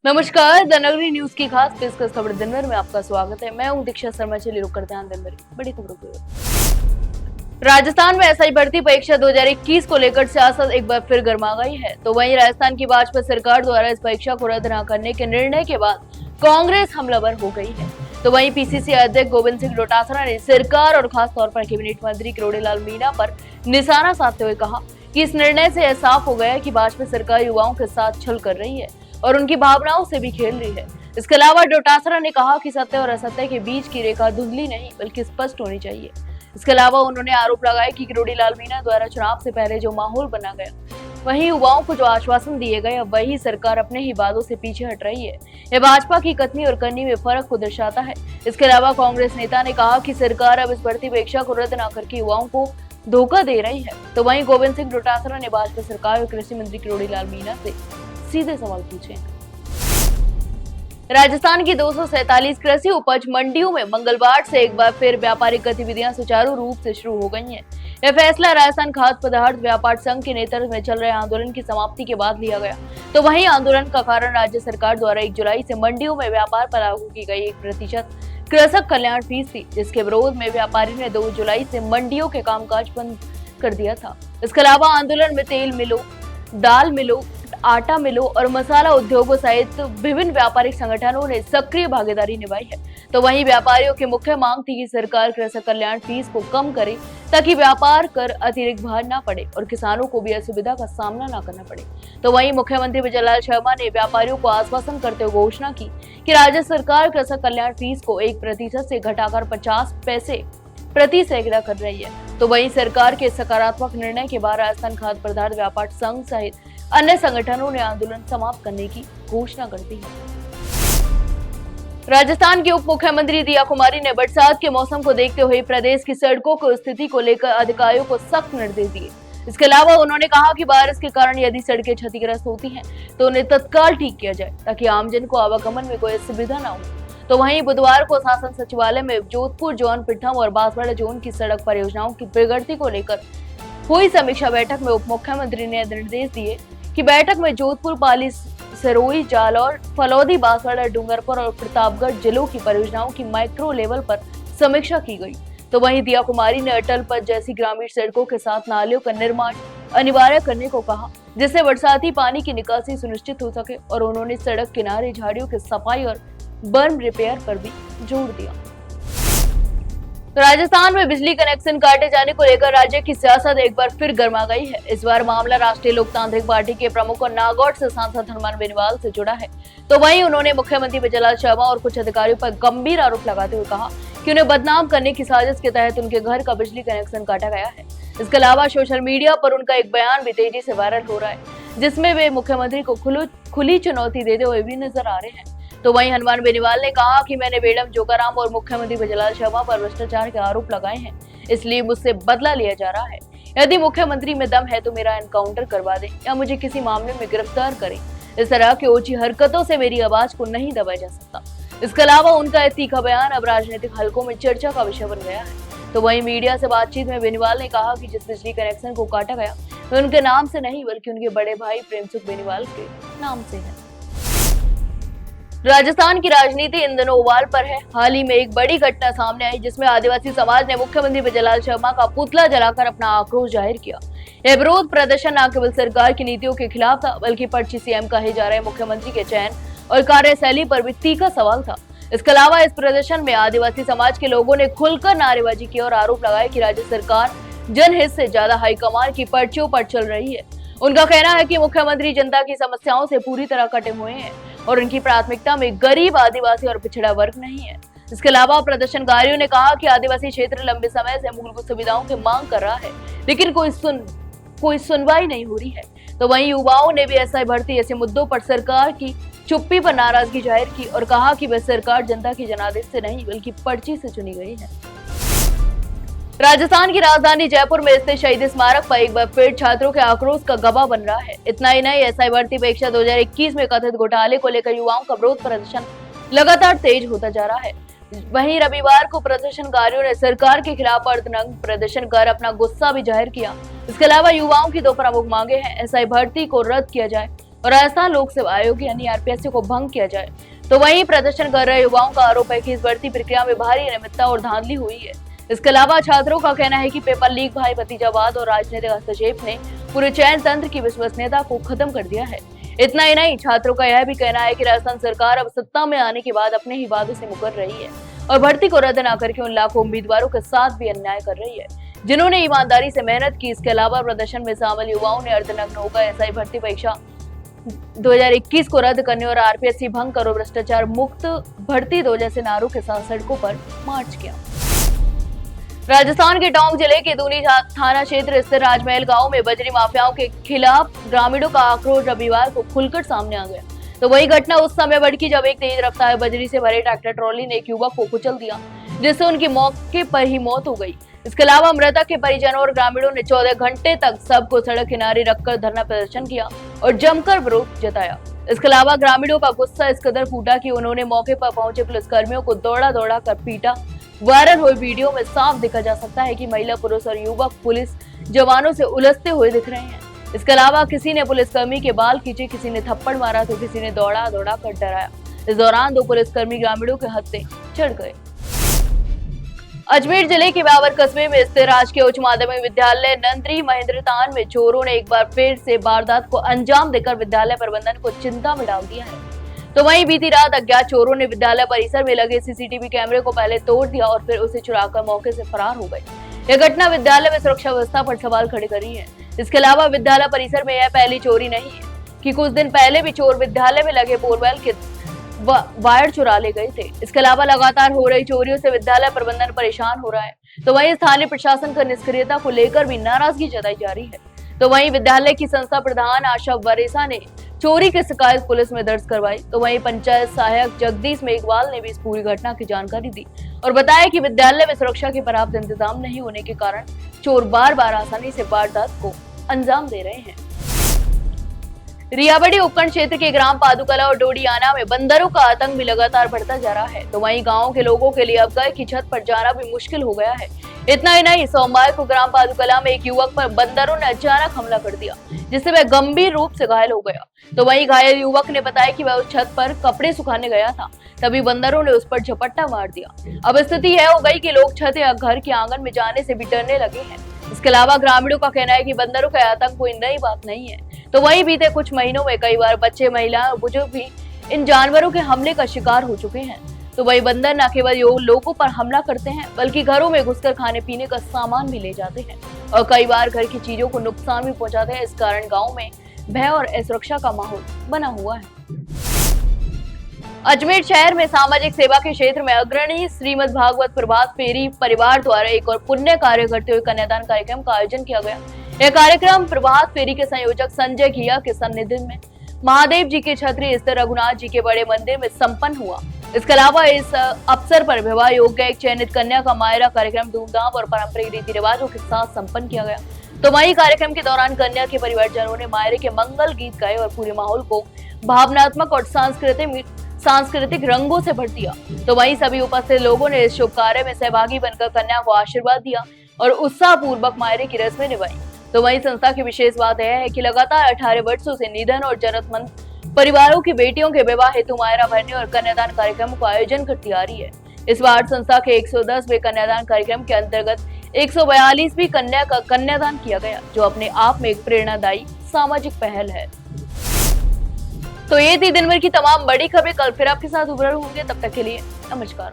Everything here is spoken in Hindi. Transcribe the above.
नमस्कार, द नगरी न्यूज की खास पेशकश खबर दिन भर में आपका स्वागत है। मैं हूं दीक्षा शर्मा। चलिए रुक करते हैं दिन भर की बड़ी खबरों की ओर। राजस्थान में एसआई भर्ती परीक्षा 2021 को लेकर सियासत एक बार फिर गर्मा गई है। तो वहीं राजस्थान की भाजपा सरकार द्वारा इस परीक्षा को रद्द न करने के निर्णय के बाद कांग्रेस हमलावर हो गई है। तो वहीं पीसीसी अध्यक्ष गोविंद सिंह डोटासरा ने सरकार और खास तौर पर कैबिनेट मंत्री किरोड़ीलाल मीणा पर निशाना साधते हुए कहा कि इस निर्णय से यह साफ हो गया है कि भाजपा सरकार युवाओं के साथ छल कर रही है और उनकी भावनाओं से भी खेल रही है। इसके अलावा डोटासरा ने कहा कि सत्य और असत्य के बीच की रेखा धुंधली नहीं बल्कि स्पष्ट होनी चाहिए। इसके अलावा उन्होंने आरोप लगाया कि किरोड़ीलाल मीणा द्वारा चुनाव से पहले जो माहौल बना गया, वहीं युवाओं को जो आश्वासन दिए गए, अब वही सरकार अपने ही वादों से पीछे हट रही है। यह भाजपा की कथनी और करनी में फर्क को दर्शाता है। इसके अलावा कांग्रेस नेता ने कहा कि सरकार अब इस भर्ती परीक्षा को रद्द न करके युवाओं को धोखा दे रही है। तो वहीं गोविंद सिंह डोटासरा ने भाजपा सरकार और कृषि मंत्री किरोड़ीलाल मीणा से सीधे सवाल पूछे। राजस्थान की 247 कृषि उपज मंडियों में मंगलवार से एक बार फिर व्यापारिक गतिविधियां सुचारू रूप से शुरू हो गई हैं। यह फैसला राजस्थान खाद्य पदार्थ व्यापार संघ के नेतृत्व में चल रहे आंदोलन की समाप्ति के बाद लिया गया। तो वहीं आंदोलन का कारण राज्य सरकार द्वारा 1 जुलाई से मंडियों में व्यापार पर लागू की गई 1% कृषक कल्याण फीस थी, जिसके विरोध में व्यापारी ने 2 जुलाई से मंडियों के कामकाज बंद कर दिया था। इसके अलावा आंदोलन में तेल मिलों, दाल मिलों, आटा मिलों और मसाला उद्योगों सहित विभिन्न व्यापारिक संगठनों ने सक्रिय भागीदारी निभाई है। तो वहीं व्यापारियों की मुख्य मांग थी कि सरकार कृषक कल्याण फीस को कम करे ताकि व्यापार कर अतिरिक्त भार न पड़े और किसानों को भी असुविधा का सामना न करना पड़े। तो वहीं मुख्यमंत्री विजयलाल शर्मा ने व्यापारियों को आश्वासन करते हुए घोषणा की कि राज्य सरकार कृषक कल्याण फीस को 1% से घटाकर 50 पैसे प्रति सैकड़ा कर रही है। तो वहीं सरकार के सकारात्मक निर्णय के बाद राजस्थान खाद्य पदार्थ व्यापार संघ सहित अन्य संगठनों ने आंदोलन समाप्त करने की घोषणा कर दी है। राजस्थान के उप मुख्यमंत्री दिया कुमारी ने बरसात के मौसम को देखते हुए प्रदेश की सड़कों की स्थिति को लेकर अधिकारियों को सख्त निर्देश दिए। इसके अलावा उन्होंने कहा कि बारिश के कारण यदि सड़कें क्षतिग्रस्त होती हैं तो उन्हें तत्काल ठीक किया जाए ताकि आमजन को आवागमन में कोई असुविधा न हो। तो वहीं बुधवार को शासन सचिवालय में जोधपुर जोन, पिठम और बांसवाड़ा जोन की सड़क परियोजनाओं की प्रगति को लेकर हुई समीक्षा बैठक में उप मुख्यमंत्री ने निर्देश दिए कि बैठक में जोधपुर, पाली, सरोई, जालौर, फलौदी, बांसवाड़ा, डूंगरपुर और प्रतापगढ़ जिलों की परियोजनाओं की माइक्रो लेवल पर समीक्षा की गई। तो वहीं दिया कुमारी ने अटल पथ जैसी ग्रामीण सड़कों के साथ नालियों का निर्माण अनिवार्य करने को कहा, जिससे बरसाती पानी की निकासी सुनिश्चित हो सके और उन्होंने सड़क किनारे झाड़ियों की सफाई और बर्म रिपेयर पर भी जोर दिया। तो राजस्थान में बिजली कनेक्शन काटे जाने को लेकर राज्य की सियासत एक बार फिर गर्मा गई है। इस बार मामला राष्ट्रीय लोकतांत्रिक पार्टी के प्रमुख और नागौर से सांसद हनुमान बेनीवाल से जुड़ा है। तो वहीं उन्होंने मुख्यमंत्री विजयलाल शर्मा और कुछ अधिकारियों पर गंभीर आरोप लगाते हुए कहा कि उन्हें बदनाम करने की साजिश के तहत उनके घर का बिजली कनेक्शन काटा गया है। इसके अलावा सोशल मीडिया पर उनका एक बयान भी तेजी से वायरल हो रहा है, जिसमें वे मुख्यमंत्री को खुली चुनौती देते हुए भी नजर आ रहे हैं। तो वहीं हनुमान बेनीवाल ने कहा कि मैंने बेडम जोगाराम और मुख्यमंत्री विजयलाल शर्मा पर भ्रष्टाचार के आरोप लगाए हैं, इसलिए मुझसे बदला लिया जा रहा है। यदि मुख्यमंत्री में दम है तो मेरा एनकाउंटर करवा दे या मुझे किसी मामले में गिरफ्तार करे। इस तरह की ओछी हरकतों से मेरी आवाज को नहीं दबाया जा सकता। इसके अलावा उनका यह तीखा बयान अब राजनीतिक हलकों में चर्चा का विषय बन गया है। तो वहीं मीडिया से बातचीत में बेनीवाल ने कहा कि जिस बिजली कनेक्शन को काटा गया वह उनके नाम से नहीं बल्कि उनके बड़े भाई प्रेमसुख बेनीवाल के नाम से है। राजस्थान की राजनीति इन दिनों उबाल पर है। हाल ही में एक बड़ी घटना सामने आई जिसमें आदिवासी समाज ने मुख्यमंत्री विजयलाल शर्मा का पुतला जलाकर अपना आक्रोश जाहिर किया। यह विरोध प्रदर्शन न केवल सरकार की नीतियों के खिलाफ था बल्कि पर्ची सीएम कहे जा रहे मुख्यमंत्री के चयन और कार्यशैली पर भी तीखा सवाल था। इसके अलावा इस प्रदर्शन में आदिवासी समाज के लोगों ने खुलकर नारेबाजी की और आरोप लगाया कि राज्य सरकार जनहित से ज्यादा हाईकमान की पर्चियों पर चल रही है। उनका कहना है कि मुख्यमंत्री जनता की समस्याओं से पूरी तरह कटे हुए हैं और उनकी प्राथमिकता में गरीब, आदिवासी और पिछड़ा वर्ग नहीं है। इसके अलावा प्रदर्शनकारियों ने कहा कि आदिवासी क्षेत्र लंबे समय से मूलभूत सुविधाओं की मांग कर रहा है, लेकिन कोई सुनवाई नहीं हो रही है। तो वहीं युवाओं ने भी एसआई भर्ती ऐसे मुद्दों पर सरकार की चुप्पी पर नाराजगी जाहिर की और कहा कि वह सरकार जनता के जनादेश से नहीं बल्कि पर्ची से चुनी गई है। राजस्थान की राजधानी जयपुर में स्थित शहीद स्मारक पर एक बार फिर छात्रों के आक्रोश का गवाह बन रहा है। इतना ही नहीं, एसआई भर्ती परीक्षा 2021 में कथित घोटाले को लेकर युवाओं का विरोध प्रदर्शन लगातार तेज होता जा रहा है। वहीं रविवार को प्रदर्शनकारियों ने सरकार के खिलाफ अर्धनग्न प्रदर्शन कर अपना गुस्सा भी जाहिर किया। इसके अलावा युवाओं की 2 प्रमुख मांगे हैं, एसआई भर्ती को रद्द किया जाए और राजस्थान लोक सेवा आयोग यानी आरपीएससी को भंग किया जाए। तो वहीं प्रदर्शन कर रहे युवाओं का आरोप है कि इस भर्ती प्रक्रिया में भारी अनियमितता और धांधली हुई है। इसके अलावा छात्रों का कहना है कि पेपर लीक, भाई भतीजावाद और राजनीतिक हस्तक्षेप ने पूरे चयन तंत्र की विश्वसनीयता को खत्म कर दिया है। इतना ही नहीं, छात्रों का यह भी कहना है कि राजस्थान सरकार अब सत्ता में आने के बाद अपने ही वादों से मुकर रही है और भर्ती को रद्द न करके उन लाखों उम्मीदवारों के साथ भी अन्याय कर रही है जिन्होंने ईमानदारी से मेहनत की। इसके अलावा प्रदर्शन में शामिल युवाओं ने अर्धनग्न होकर एसआई भर्ती परीक्षा 2021 को रद्द करने और आरपीएससी भंग करो, भ्रष्टाचार मुक्त भर्ती दो जैसे नारों के साथ सड़कों पर मार्च किया। राजस्थान के टोंक जिले के दूनी थाना क्षेत्र स्थित राजमहल गांव में बजरी माफियाओं के खिलाफ ग्रामीणों का आक्रोश रविवार को खुलकर सामने आ गया। तो वही घटना उस समय भड़की जब एक तेज रफ्तार बजरी से भरे ट्रैक्टर ट्रॉली ने एक युवक को कुचल दिया, जिससे उनकी मौके पर ही मौत हो गई। इसके अलावा मृतक के परिजनों और ग्रामीणों ने 14 घंटे तक सबको सड़क किनारे रखकर धरना प्रदर्शन किया और जमकर विरोध जताया। इसके अलावा ग्रामीणों का गुस्सा इस कदर फूटा कि उन्होंने मौके पर पहुंचे पुलिसकर्मियों को दौड़ा दौड़ा कर पीटा। वायरल हुई वीडियो में साफ देखा जा सकता है कि महिला, पुरुष और युवक पुलिस जवानों से उलझते हुए दिख रहे हैं। इसके अलावा किसी ने पुलिसकर्मी के बाल खींचे, किसी ने थप्पड़ मारा तो किसी ने दौड़ा दौड़ा कर डराया। इस दौरान 2 पुलिसकर्मी ग्रामीणों के हत्थे चढ़ गए। अजमेर जिले के बाबर कस्बे में स्थित राजकीय उच्च माध्यमिक विद्यालय नंदरी महेंद्रतान में चोरों ने एक बार फिर से वारदात को अंजाम देकर विद्यालय प्रबंधन को चिंता में डाल दिया है। तो वहीं बीती रात अज्ञात चोरों ने विद्यालय परिसर में लगे सीसीटीवी कैमरे को पहले तोड़ दिया और फिर उसे चुराकर मौके से फरार हो गए। यह घटना विद्यालय में सुरक्षा व्यवस्था पर सवाल खड़े कर रही है। इसके अलावा विद्यालय परिसर में यह पहली चोरी नहीं है कि कुछ दिन पहले भी चोर विद्यालय में लगे बोरवेल के वायर चुरा ले गए थे। इसके अलावा लगातार हो रही चोरियों से विद्यालय प्रबंधन परेशान हो रहा है। तो वहीं स्थानीय प्रशासन की निष्क्रियता को लेकर भी नाराजगी जताई जा रही है। तो वहीं विद्यालय की संस्था प्रधान आशा वरेसा ने चोरी की शिकायत पुलिस में दर्ज करवाई। तो वहीं पंचायत सहायक जगदीश मेघवाल ने भी इस पूरी घटना की जानकारी दी और बताया कि विद्यालय में सुरक्षा के पर्याप्त इंतजाम नहीं होने के कारण चोर बार बार आसानी से वारदात को अंजाम दे रहे हैं। रियाबड़ी उपखंड क्षेत्र के ग्राम पादुकला और डोडियाना में बंदरों का आतंक भी लगातार बढ़ता जा रहा है। तो वहीं गांव के लोगों के लिए अब घर की छत पर जाना भी मुश्किल हो गया है। इतना ही नहीं, सोमवार को ग्राम पादुकला में एक युवक पर बंदरों ने अचानक हमला कर दिया, जिससे वह गंभीर रूप से घायल हो गया। तो वहीं घायल युवक ने बताया कि वह उस छत पर कपड़े सुखाने गया था, तभी बंदरों ने उस पर झपट्टा मार दिया। अब स्थिति यह हो गई कि लोग छत या घर के आंगन में जाने से भी डरने लगे हैं। इसके अलावा ग्रामीणों का कहना है कि बंदरों का आतंक कोई नई बात नहीं है। तो वहीं बीते कुछ महीनों में कई बार बच्चे, महिलाएं और बुजुर्ग भी इन जानवरों के हमले का शिकार हो चुके हैं। तो वही बंदर न केवल लोगों पर हमला करते हैं, बल्कि घरों में घुसकर खाने पीने का सामान भी ले जाते हैं और कई बार घर की चीजों को नुकसान भी पहुंचाते हैं। इस कारण गांव में भय और असुरक्षा का माहौल बना हुआ है। अजमेर शहर में सामाजिक सेवा के क्षेत्र में अग्रणी श्रीमद् भागवत प्रभात फेरी परिवार द्वारा एक और पुण्य कार्य करते हुए कन्यादान कार्यक्रम का आयोजन किया गया। यह कार्यक्रम प्रभात फेरी के संयोजक संजय घिया के सानिध्य में महादेव जी के छतरी स्थित रघुनाथ जी के बड़े मंदिर में संपन्न हुआ। इसके अलावा इस अवसर पर विवाह योग्य एक चयनित कन्या का मायरा कार्यक्रम धूमधाम और पारंपरिक रीति रिवाजों के साथ संपन्न किया गया। तो वहीं कार्यक्रम के दौरान कन्या के परिवारजनों ने मायरे के मंगल गीत गाए और पूरे माहौल को भावनात्मक और सांस्कृतिक रंगों से भर दिया। तो वहीं सभी उपस्थित लोगों ने इस शुभ कार्य में सहभागी बनकर कन्या को आशीर्वाद दिया और उत्साह पूर्वक मायरे की रस्में निभाई। तो वहीं संस्था की विशेष बात यह है कि लगातार 18 वर्षों से निधन और जरूरतमंद परिवारों की बेटियों के विवाह हेतु मायरा भरने और कन्यादान कार्यक्रम का आयोजन करती आ रही है। इस बार संस्था के 110वें कन्यादान कार्यक्रम के अंतर्गत 142वीं कन्या का कन्यादान किया गया, जो अपने आप में एक प्रेरणादायी सामाजिक पहल है। तो ये थी दिन भर की तमाम बड़ी खबरें। कल फिर आपके साथ उभर होंगे, तब तक के लिए नमस्कार।